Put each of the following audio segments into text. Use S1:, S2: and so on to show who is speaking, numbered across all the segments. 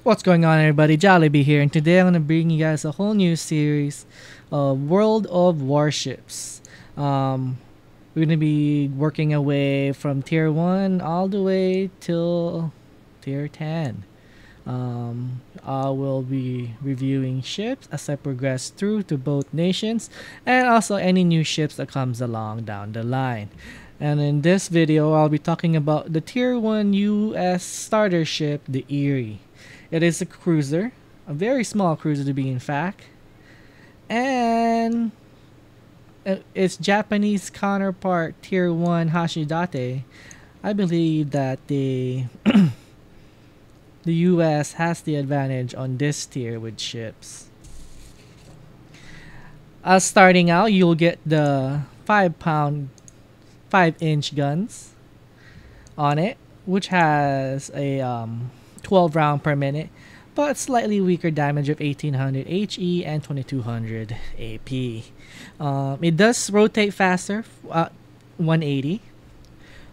S1: What's going on, everybody? JolliB here, and today I'm going to bring you guys a whole new series of World of Warships. We're going to be working our way from Tier 1 all the way till Tier 10. I will be reviewing ships as I progress through to both nations, and also any new ships that comes along down the line. And in this video, I'll be talking about the Tier 1 US starter ship, the Erie. It is a cruiser, a very small cruiser to be in fact, and its Japanese counterpart Tier 1 Hashidate. I believe that the US has the advantage on this tier with ships. Starting out, you'll get the 5-inch guns on it, which has a 12 round per minute, but slightly weaker damage of 1800 HE and 2200 AP. It does rotate faster, 180.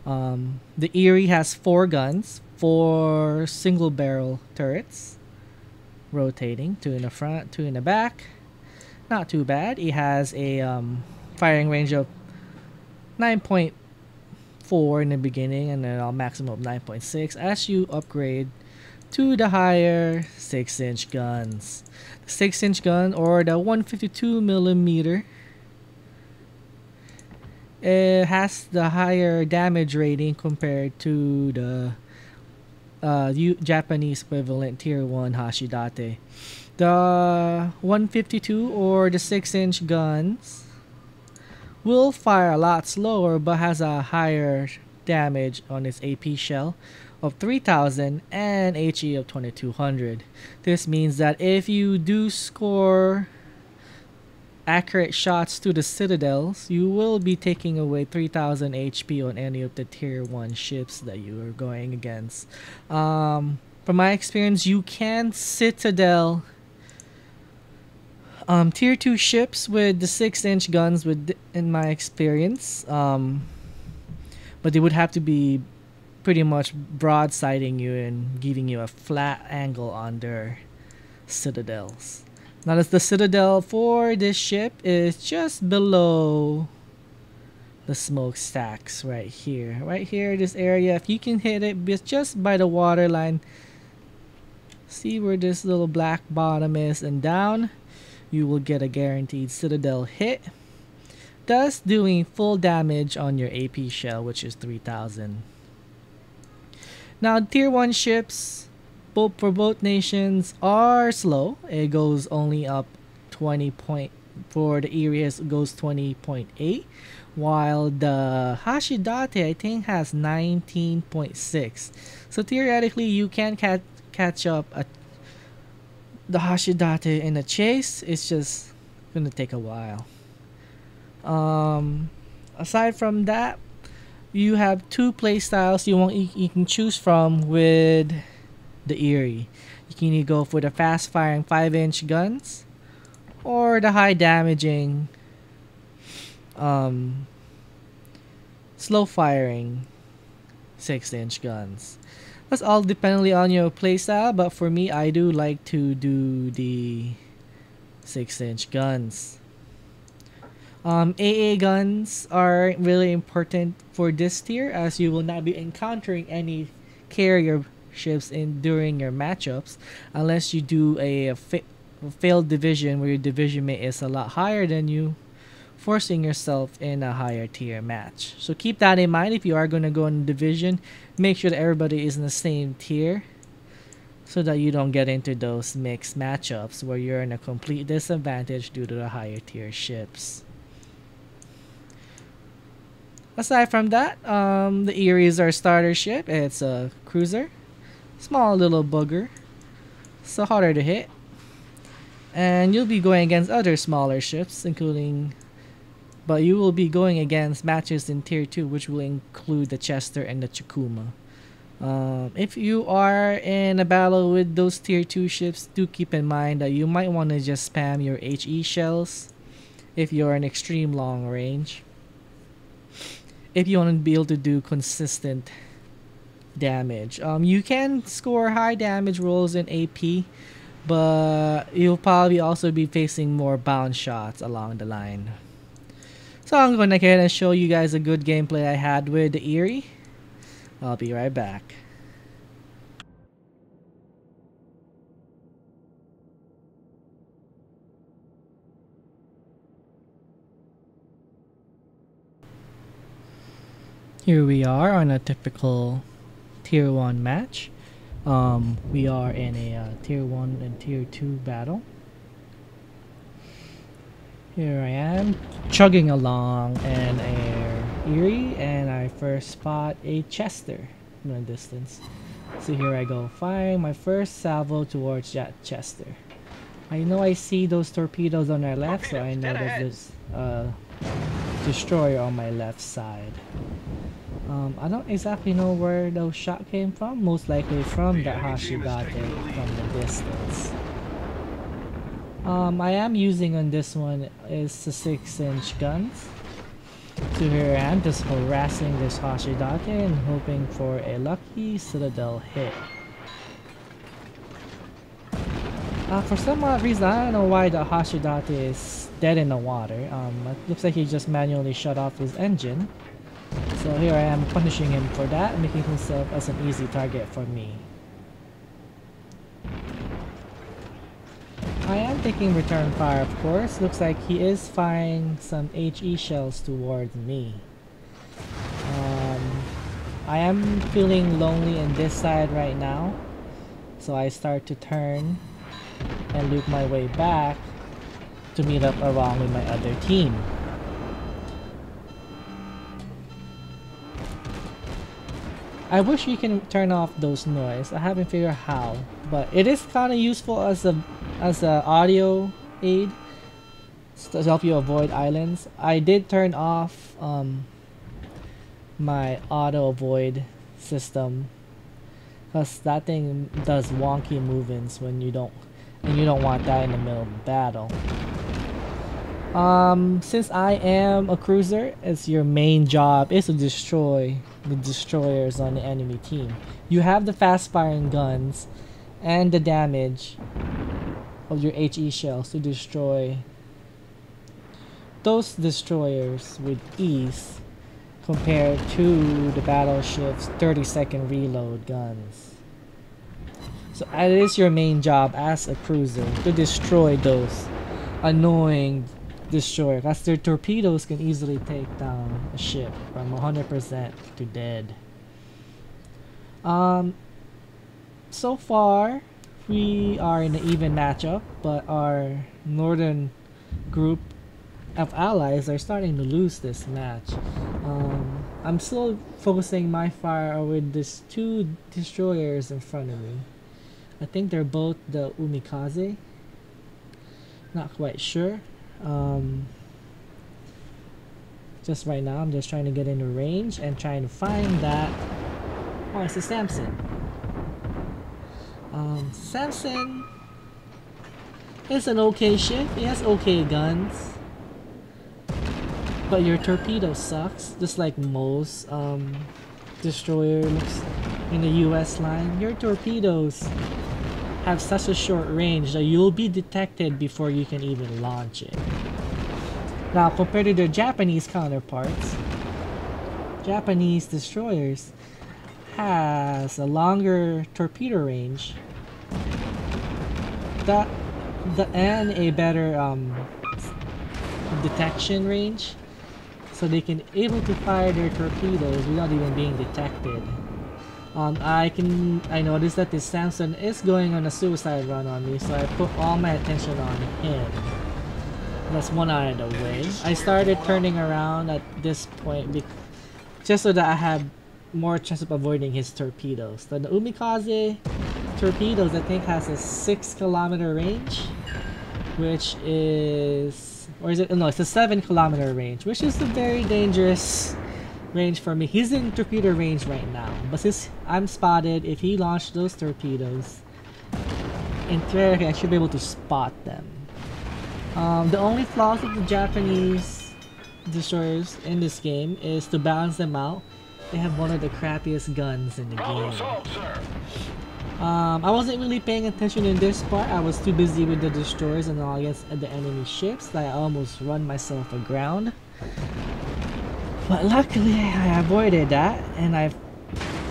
S1: The Erie has 4 guns, 4 single barrel turrets, rotating, 2 in the front, 2 in the back. Not too bad. It has a firing range of 9.4 in the beginning, and then a maximum of 9.6 as you upgrade to the higher 6-inch guns. The 6-inch gun, or the 152mm, it has the higher damage rating compared to the Japanese equivalent Tier 1 Hashidate. The 152 or the 6-inch guns will fire a lot slower but has a higher damage on its AP shell of 3000 and HE of 2200. This means that if you do score accurate shots to the citadels, you will be taking away 3000 HP on any of the Tier 1 ships that you are going against. From my experience, you can citadel Tier 2 ships with the 6-inch guns in my experience, but they would have to be pretty much broadsiding you and giving you a flat angle on their citadels. Now, the citadel for this ship is just below the smokestacks right here. Right here, this area, if you can hit it just by the water line, see where this little black bottom is, and down, you will get a guaranteed citadel hit, thus doing full damage on your AP shell, which is 3000. Now, Tier 1 ships, for both nations, are slow. It goes only up 20 point. For the Erie, it goes 20.8, while the Hashidate, I think, has 19.6. So theoretically, you can catch up the Hashidate in a chase. It's just gonna take a while. Aside from that, you have 2 playstyles you can choose from with the Erie. You can either go for the fast firing 5-inch guns or the high damaging slow firing 6-inch guns. That's all dependently on your playstyle, but for me, I do like to do the 6-inch guns. AA guns are really important for this tier, as you will not be encountering any carrier ships during your matchups unless you do a failed division where your division mate is a lot higher than you, forcing yourself in a higher tier match. So keep that in mind if you are going to go in division. Make sure that everybody is in the same tier so that you don't get into those mixed matchups where you're in a complete disadvantage due to the higher tier ships. Aside from that, the Erie is our starter ship. It's a cruiser, small little bugger, so harder to hit, and you'll be going against other smaller ships, but you will be going against matches in Tier 2, which will include the Chester and the Chikuma. If you are in a battle with those Tier 2 ships, do keep in mind that you might want to just spam your HE shells if you're in extreme long range, if you want to be able to do consistent damage. You can score high damage rolls in AP, but you'll probably also be facing more bounce shots along the line. So I'm gonna go ahead and show you guys a good gameplay I had with the Erie. I'll be right back. Here we are on a typical Tier 1 match. We are in a Tier 1 and Tier 2 battle. Here I am, chugging along in a Erie, and I first spot a Chester in the distance. So here I go, firing my first salvo towards that Chester. I know I see those torpedoes on our left, so I know that there's a destroyer on my left side. I don't exactly know where those shot came from, most likely from the Hashigate from the distance. I am using on this one is the 6-inch guns. So here I am just harassing this Hashigate and hoping for a lucky Citadel hit. For some odd reason, I don't know why the Hashigate is dead in the water. It looks like he just manually shut off his engine. So here I am punishing him for that, making himself as an easy target for me. I am taking return fire, of course. Looks like he is firing some HE shells towards me. I am feeling lonely in this side right now, so I start to turn and loop my way back to meet up along with my other team. I wish you can turn off those noise. I haven't figured out how, but it is kind of useful as a audio aid to help you avoid islands. I did turn off my auto avoid system because that thing does wonky movements when you don't want that in the middle of battle. Since I am a cruiser, it's your main job is to destroy the destroyers on the enemy team. You have the fast firing guns and the damage of your HE shells to destroy those destroyers with ease compared to the battleship's 30-second reload guns. So it is your main job as a cruiser to destroy those annoying destroyer, because their torpedoes can easily take down a ship from 100% to dead. So far we are in an even matchup, but our northern group of allies are starting to lose this match. I'm still focusing my fire with these two destroyers in front of me. I think they're both the Umikaze. Not quite sure. Just right now, I'm just trying to get into range and trying to find that. Oh, it's a Samson. Samson is an okay ship. He has okay guns, but your torpedo sucks, just like most destroyers in the US line. Your torpedoes have such a short range that you'll be detected before you can even launch it. Now, compared to their Japanese counterparts, Japanese destroyers has a longer torpedo range and a better detection range, so they can able to fire their torpedoes without even being detected. I noticed that this Samson is going on a suicide run on me, so I put all my attention on him. That's one out of the way. I started turning around at this point just so that I have more chance of avoiding his torpedoes. The Umikaze torpedoes, I think, has a 6-kilometer range, which is, or is it? No, it's a 7-kilometer range, which is a very dangerous range for me. He's in torpedo range right now, but since I'm spotted, if he launched those torpedoes, in theory I should be able to spot them. The only flaws of the Japanese destroyers in this game is to balance them out. they have one of the crappiest guns in the
S2: Problem
S1: game.
S2: solved, sir.
S1: I wasn't really paying attention in this part. I was too busy with the destroyers and all against the enemy ships that I almost run myself aground. But luckily I avoided that and I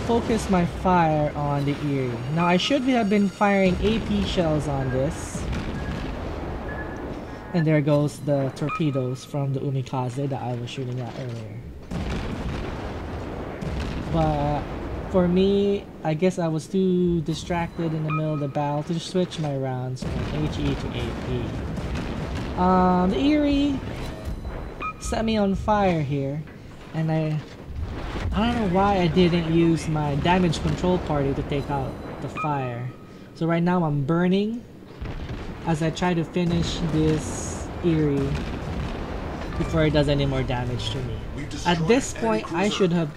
S1: focused my fire on the Erie. Now I should have been firing AP shells on this. And there goes the torpedoes from the Umikaze that I was shooting at earlier. But for me, I guess I was too distracted in the middle of the battle to switch my rounds from HE to AP. The Erie set me on fire here, and I don't know why I didn't use my damage control party to take out the fire. So right now I'm burning as I try to finish this Erie before it does any more damage to me. At this point, I should have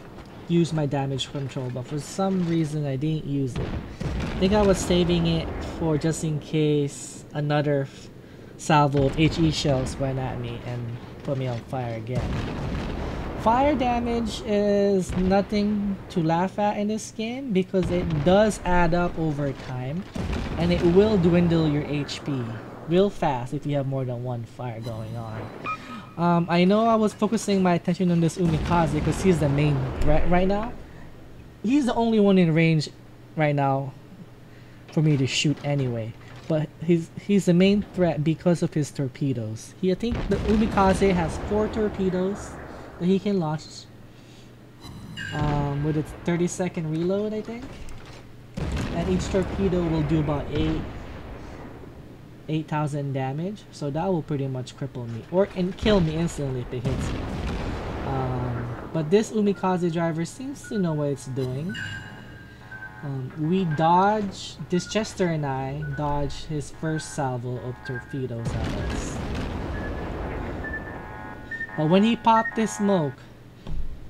S1: used my damage control, but for some reason I didn't use it. I think I was saving it for just in case another salvo of HE shells went at me and put me on fire again. Fire damage is nothing to laugh at in this game because it does add up over time and it will dwindle your HP real fast if you have more than one fire going on. I know I was focusing my attention on this Umikaze because he's the main threat right now. He's the only one in range right now for me to shoot anyway. But he's the main threat because of his torpedoes. I think the Umikaze has 4 torpedoes that he can launch with a 30-second reload, I think. And each torpedo will do about 8,000 damage, so that will pretty much cripple me and kill me instantly if it hits me. But this Umikaze driver seems to know what it's doing. This Chester and I dodged his first salvo of torpedoes at us. But when he popped this smoke,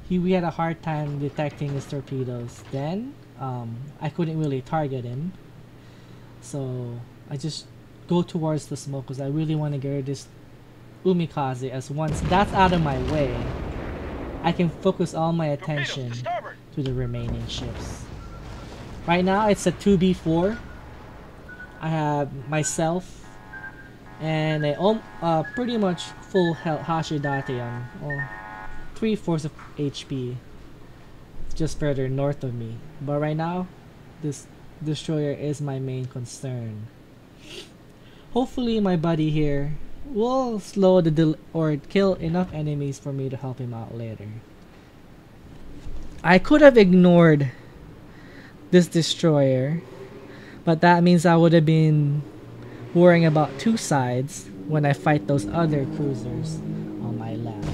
S1: we had a hard time detecting his torpedoes. Then I couldn't really target him, so I just go towards the smoke because I really want to get rid of this Umikaze, as once that's out of my way, I can focus all my attention to the remaining ships. Right now it's a 2v4. I have myself and a pretty much full health Hashidate on 3/4 of HP just further north of me. But right now this destroyer is my main concern. Hopefully my buddy here will slow or kill enough enemies for me to help him out later. I could have ignored this destroyer, but that means I would have been worrying about 2 sides when I fight those other cruisers on my left.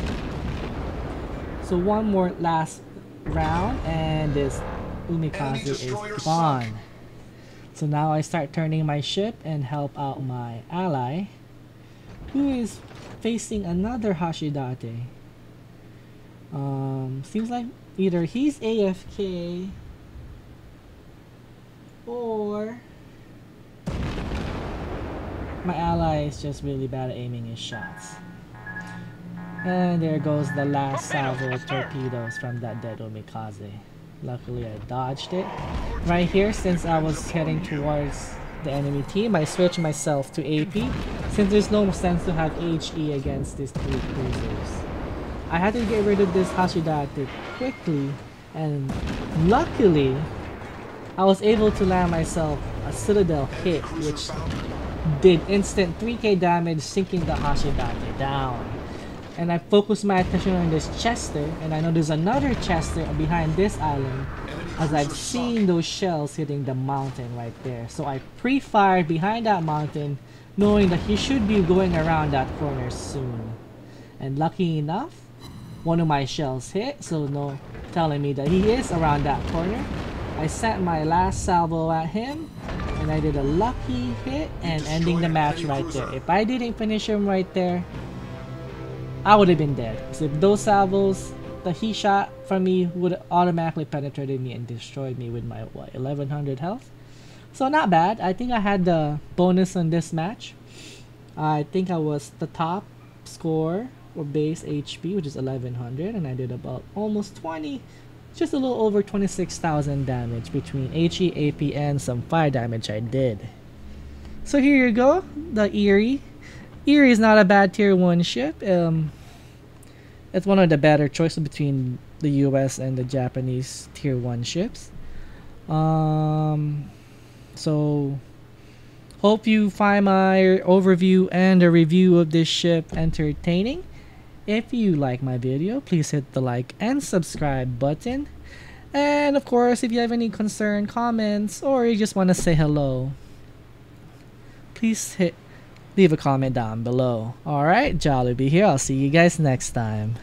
S1: So one more last round and this Umikaze is gone. So now I start turning my ship and help out my ally, who is facing another Hashidate. Seems like either he's AFK or my ally is just really bad at aiming his shots. And there goes the last salvo of torpedoes from that dead Umikaze. Luckily I dodged it. Right here, since I was heading towards the enemy team, I switched myself to AP since there's no sense to have HE against these 3 cruisers. I had to get rid of this Hashidate quickly, and luckily I was able to land myself a Citadel hit which did instant 3k damage, sinking the Hashidate down. And I focused my attention on this Chester, and I know there's another Chester behind this island as I've seen those shells hitting the mountain right there. So I pre-fired behind that mountain knowing that he should be going around that corner soon. And lucky enough, one of my shells hit, so no telling me that he is around that corner. I sent my last salvo at him and I did a lucky hit and ending the match right there. If I didn't finish him right there, I would have been dead. Because if those salvos that he shot from me would have automatically penetrated me and destroyed me with my 1100 health. So not bad. I think I had the bonus on this match. I think I was the top score or base HP, which is 1100, and I did about almost 20 just a little over 26,000 damage between HE, AP, and some fire damage I did. So here you go, the Erie. Erie is not a bad tier 1 ship. It's one of the better choices between the US and the Japanese tier 1 ships. So hope you find my overview and a review of this ship entertaining. If you like my video, please hit the like and subscribe button. And of course, if you have any concern, comments, or you just want to say hello, please leave a comment down below. Alright, JolliB here. I'll see you guys next time.